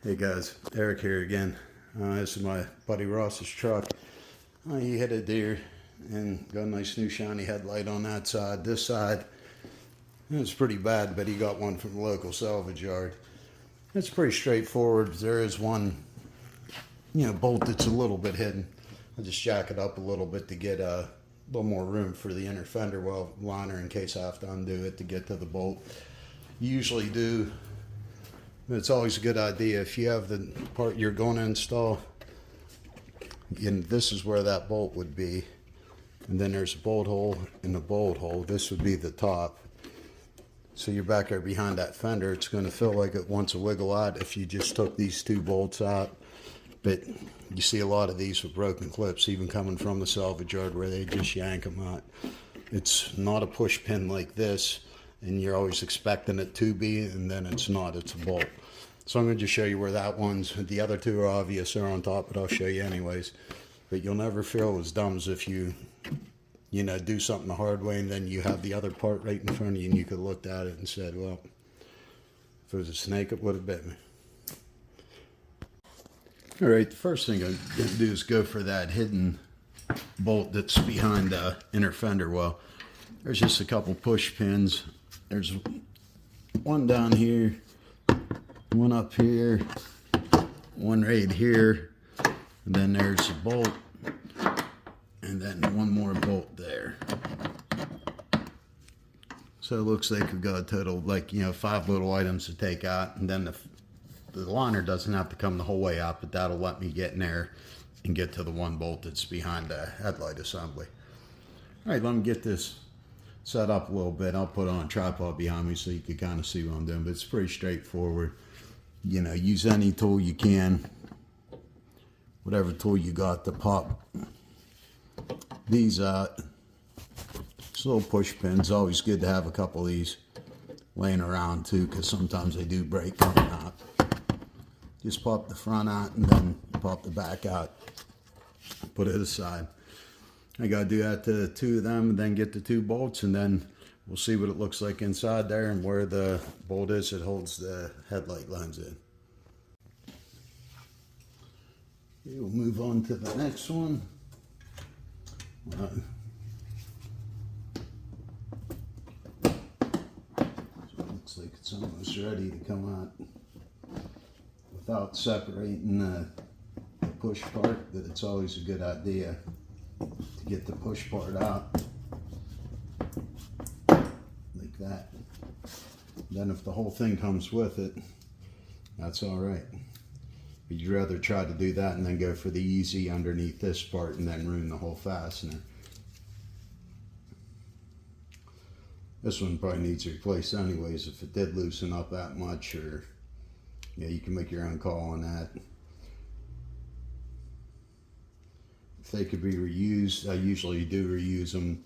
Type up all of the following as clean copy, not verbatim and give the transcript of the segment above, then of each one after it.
Hey guys, Eric here again. This is my buddy Ross's truck. He hit a deer and got a nice new shiny headlight on that side. This side, it was pretty bad, but he got one from the local salvage yard. It's pretty straightforward. There is one, bolt that's a little bit hidden. I just jack it up a little bit to get a little more room for the inner fender well liner in case I have to undo it to get to the bolt. Usually do. It's always a good idea if you have the part you're going to install, and this is where that bolt would be, and then there's a bolt hole and a bolt hole. This would be the top. So you're back there behind that fender. It's going to feel like it wants to wiggle out if you just took these two bolts out. But you see a lot of these with broken clips, even coming from the salvage yard where they just yank them out. It's not a push pin like this, and you're always expecting it to be, and then it's not, it's a bolt. So I'm going to just show you where that one's. The other two are obvious, they're on top, but I'll show you anyways. But you'll never feel as dumb as if you do something the hard way, and then you have the other part right in front of you, and you could have looked at it and said, well, if it was a snake, it would have bit me. All right, the first thing I'm going to do is go for that hidden bolt that's behind the inner fender well. There's just a couple push pins. There's one down here, one up here, one right here, and then there's a bolt, and then one more bolt there. So it looks like we've got a total, 5 little items to take out, and then the liner doesn't have to come the whole way out, but that'll let me get in there and get to the one bolt that's behind the headlight assembly. All right, let me get this set up a little bit. I'll put on a tripod behind me so you can kind of see what I'm doing, but it's pretty straightforward. Use any tool you can, whatever tool you got to pop these out. Just little push pins. Always good to have a couple of these laying around too, because sometimes they do break coming out. Just pop the front out and then pop the back out. Put it aside. I gotta do that to 2 of them, and then get the 2 bolts, and then we'll see what it looks like inside there and where the bolt is that holds the headlight lens in. Okay, we'll move on to the next one. So it looks like it's almost ready to come out without separating the push part, but it's always a good idea to get the push part out like that. Then if the whole thing comes with it, that's all right. But you'd rather try to do that and then go for the easy underneath this part and then ruin the whole fastener. This one probably needs replaced anyways if it did loosen up that much, or you can make your own call on that. If they could be reused, I usually do reuse them.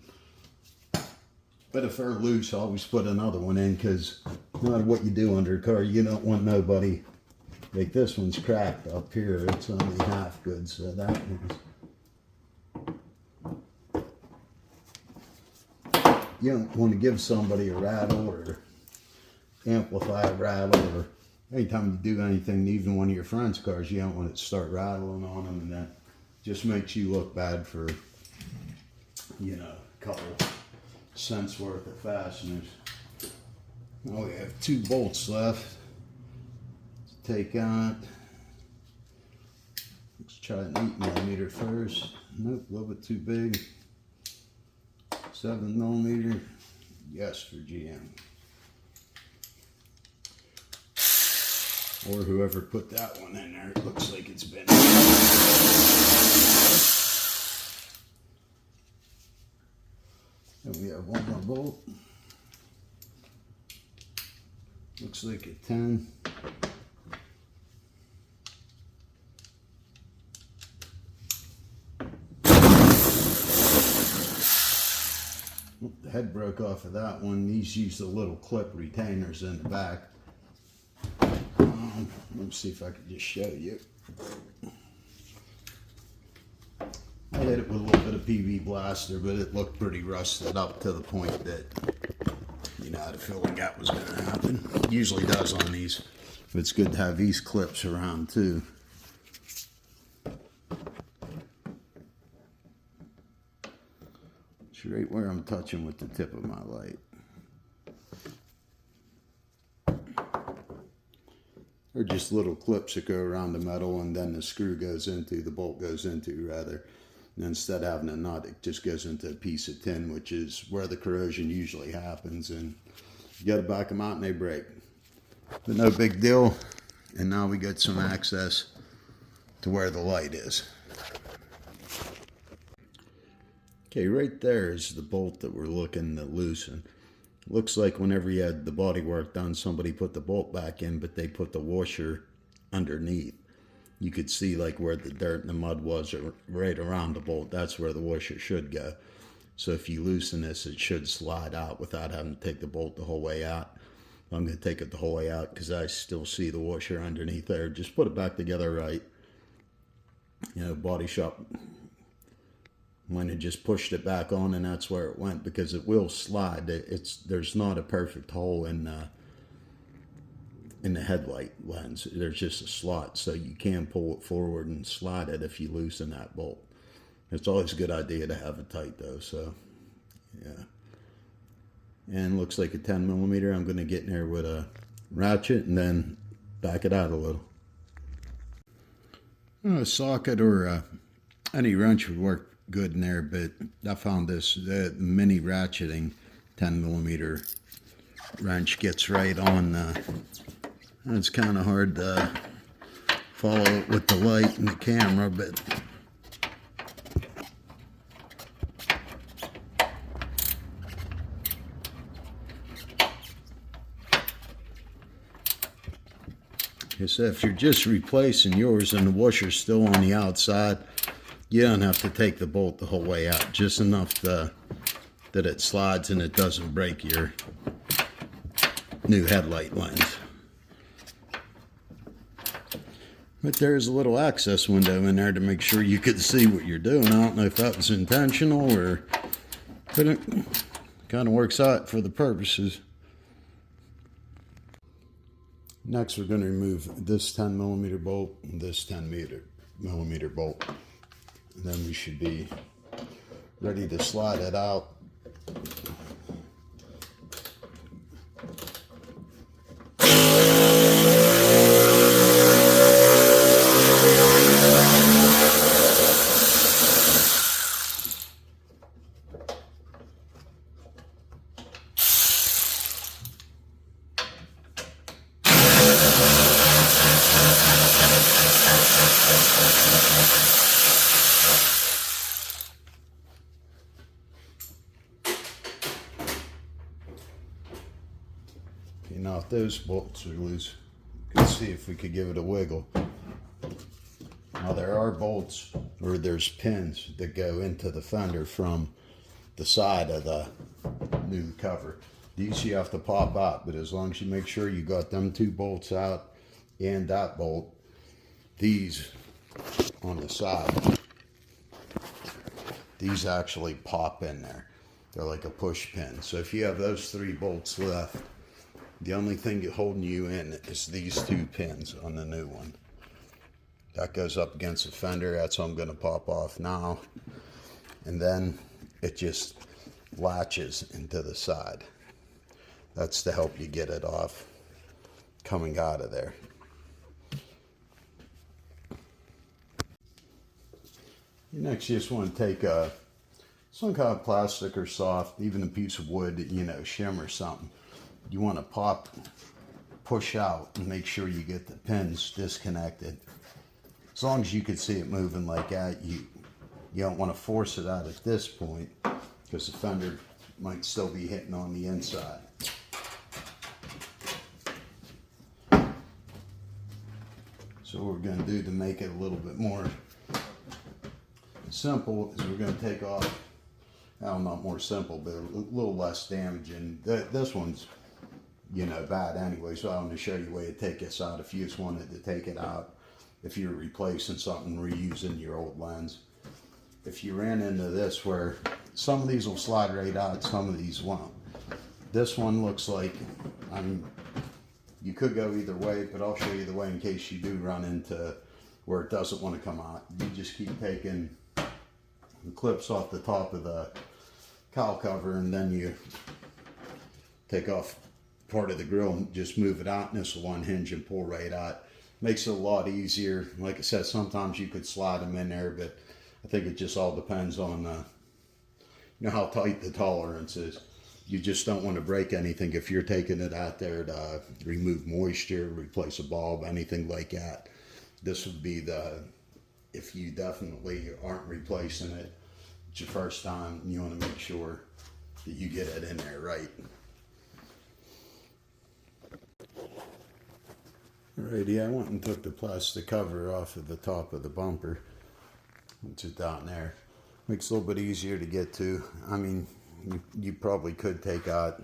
But if they're loose, I always put another one in, because no matter what you do under a car, you don't want nobody. Like this one's cracked up here. It's only half good, so that one's. You don't want to give somebody a rattle or amplify a rattle, or anytime you do anything, even one of your friends' cars, you don't want it to start rattling on them, and that just makes you look bad for, a couple cents worth of fasteners. Now we have 2 bolts left to take out. Let's try an 8mm first. Nope, a little bit too big. 7mm. Yes, for GM. Or whoever put that one in there. It looks like it's been. And we have one more bolt. Looks like a 10. The head broke off of that one. These use the little clip retainers in the back. Let me see if I can just show you. I hit it with a little bit of PV blaster, but it looked pretty rusted up to the point that I had a feeling that was going to happen. It usually does on these. It's good to have these clips around too. It's right where I'm touching with the tip of my light. Or just little clips that go around the metal and then the screw goes into, the bolt goes into rather. And instead of having a nut, it just goes into a piece of tin, which is where the corrosion usually happens. And you got to back them out and they break. But no big deal. And now we got some access to where the light is. Okay, right there is the bolt that we're looking to loosen. Looks like whenever you had the body work done, somebody put the bolt back in, but they put the washer underneath. You could see like where the dirt and the mud was right around the bolt. That's where the washer should go. So if you loosen this, it should slide out without having to take the bolt the whole way out. I'm going to take it the whole way out because I still see the washer underneath there. Just put it back together right. You know, body shop might have just pushed it back on and that's where it went, because it will slide. There's not a perfect hole in the headlight lens. There's just a slot, so you can pull it forward and slide it if you loosen that bolt. It's always a good idea to have it tight though. So yeah, and looks like a 10mm. I'm going to get in there with a ratchet and then back it out a little. A socket or any wrench would work good in there, but I found this mini ratcheting 10mm wrench gets right on. It's kind of hard to follow it with the light and the camera, but so if you're just replacing yours and the washer's still on the outside, you don't have to take the bolt the whole way out, just enough that it slides and it doesn't break your new headlight lens. But there's a little access window in there to make sure you could see what you're doing. I don't know if that was intentional or, but it kind of works out for the purposes. Next, we're going to remove this 10mm bolt and this 10mm bolt. And then we should be ready to slide it out. Now if those bolts are loose, you can see if we could give it a wiggle. Now there are bolts, or there's pins that go into the fender from the side of the new cover. These you have to pop out, but as long as you make sure you got them two bolts out and that bolt, these on the side, these actually pop in there. They're like a push pin. So if you have those three bolts left, the only thing holding you in is these two pins on the new one. That goes up against the fender. That's what I'm going to pop off now. And then it just latches into the side. That's to help you get it off coming out of there. Next, you just want to take some kind of plastic or soft, even a piece of wood, you know, shim or something. You want to push out and make sure you get the pins disconnected. As long as you can see it moving like that, you don't want to force it out at this point because the fender might still be hitting on the inside. So what we're going to do to make it a little bit more simple is we're going to take off, well, not more simple, but a little less damaging. This one's, you know, bad anyway, so I'm going to show you a way to take this out if you just wanted to take it out, if you're replacing something, reusing your old lens. If you ran into this where some of these will slide right out, some of these won't. This one looks like, You could go either way, but I'll show you the way in case you do run into where it doesn't want to come out. You just keep taking the clips off the top of the cowl cover, and then you take off part of the grill and just move it out, and this will unhinge and pull right out. Makes it a lot easier. Like I said, sometimes you could slide them in there, but I think it just all depends on you know how tight the tolerance is. You just don't want to break anything if you're taking it out there to remove moisture, replace a bulb, anything like that. This would be if you definitely aren't replacing it, it's your first time, you want to make sure that you get it in there right. Alrighty, I went and took the plastic cover off of the top of the bumper. It's just down there. Makes it a little bit easier to get to. I mean, you probably could take out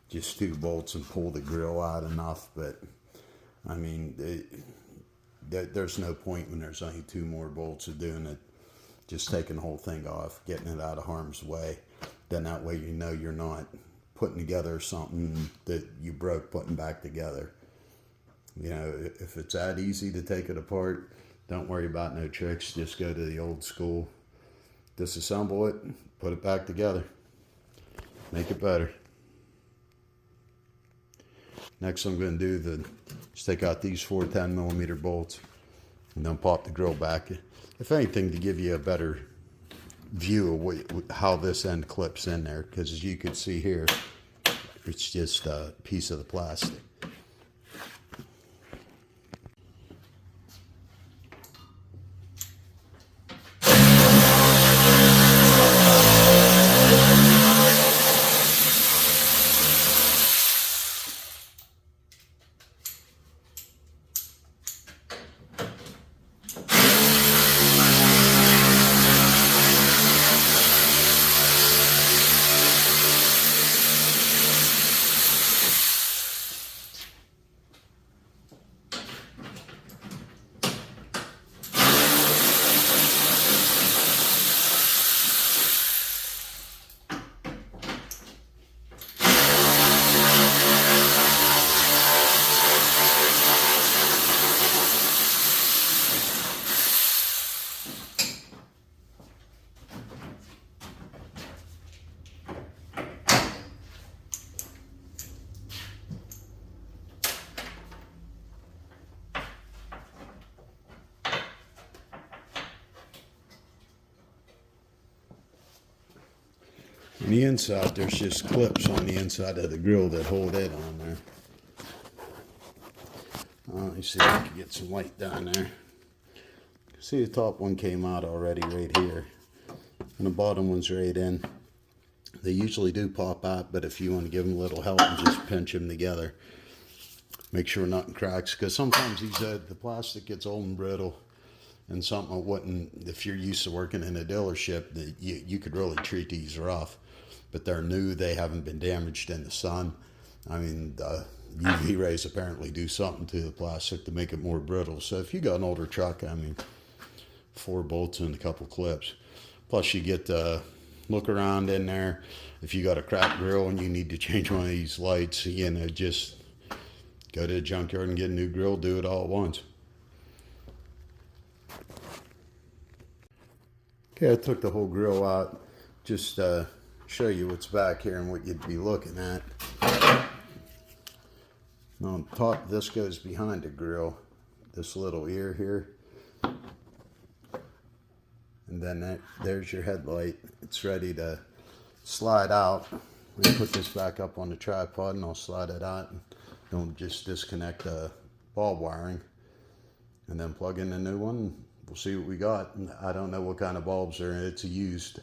just 2 bolts and pull the grill out enough, but I mean, there's no point when there's only 2 more bolts of doing it. Just taking the whole thing off, getting it out of harm's way. Then that way you know you're not putting together something that you broke putting back together. You know, if it's that easy to take it apart, don't worry about no tricks. Just go to the old school. Disassemble it, put it back together. Make it better. Next I'm going to do just take out these 4 10mm bolts and then pop the grill back. If anything, to give you a better view of how this end clips in there, because as you can see here, it's just a piece of the plastic. On the inside, there's just clips on the inside of the grill that hold it on there. Let me see if I can get some light down there. See, the top one came out already right here, and the bottom one's right in. They usually do pop out, but if you want to give them a little help and just pinch them together, make sure nothing cracks, because sometimes the plastic gets old and brittle, and something wouldn't, if you're used to working in a dealership, you could really treat these rough. But they're new, they haven't been damaged in the sun. I mean, the UV rays apparently do something to the plastic to make it more brittle. So if you got an older truck, I mean, 4 bolts and a couple clips. Plus you get to look around in there. If you got a cracked grill and you need to change one of these lights, you know, just go to the junkyard and get a new grill, do it all at once. Okay, I took the whole grill out, just show you what's back here and what you'd be looking at. On top, this goes behind the grill, this little ear here. And then there's your headlight. It's ready to slide out. We'll put this back up on the tripod and I'll slide it out. Don't just disconnect the bulb wiring and then plug in the new one. We'll see what we got. I don't know what kind of bulbs are in it. It's a used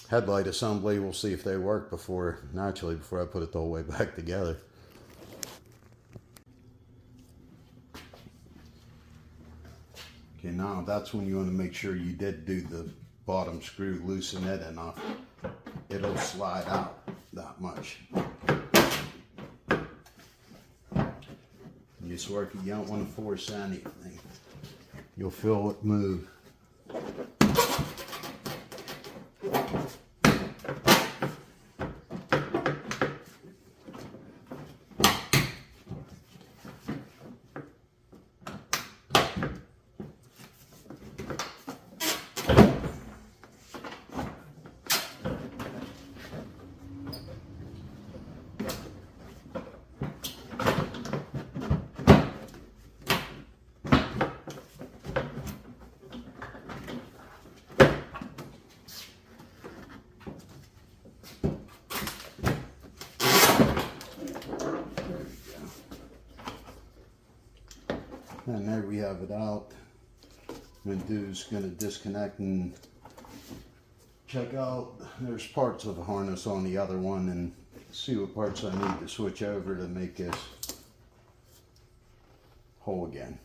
headlight assembly. We'll see if they work before I put it the whole way back together. Okay, now that's when you want to make sure you did do the bottom screw, loosen it enough. It'll slide out that much. You just work it, you don't want to force anything. You'll feel it move. And there we have it out. I'm going to disconnect and check out. There's parts of the harness on the other one and see what parts I need to switch over to make this whole again.